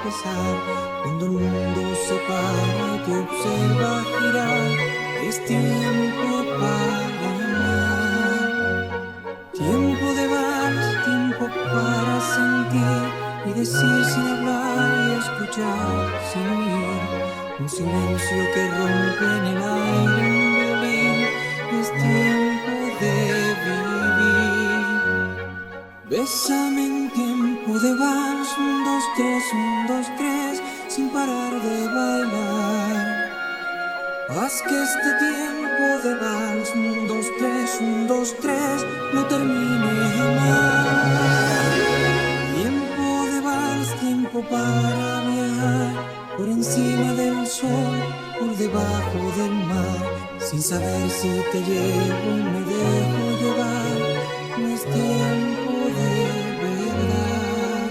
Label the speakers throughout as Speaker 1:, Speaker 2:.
Speaker 1: pesar. Cuando el mundo se para y te observa girar, es tiempo para amar. Tiempo de vals, tiempo para sentir y decir sin hablar y escuchar sin oír. Un silencio que rompe en el aire un violín. Es tiempo de vivir. Bésame en tiempo de vals, 1, 2, 3, 1, 2, 3, sin parar de bailar. Haz que este tiempo de vals, 1, 2, 3, 1, 2, 3, no termine jamás. Tiempo de vals, tiempo para viajar, por encima del sol, por debajo del mar, sin saber si te llevo o me dejo llevar. No es tiempo de verdad.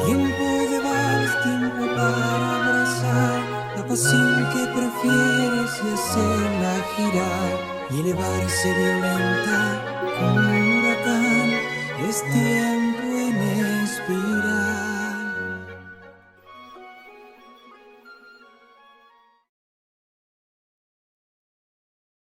Speaker 1: Tiempo de vals, tiempo para abrazar la pasión que prefieres y hacerla girar y elevarse violenta como un huracán. Es tiempo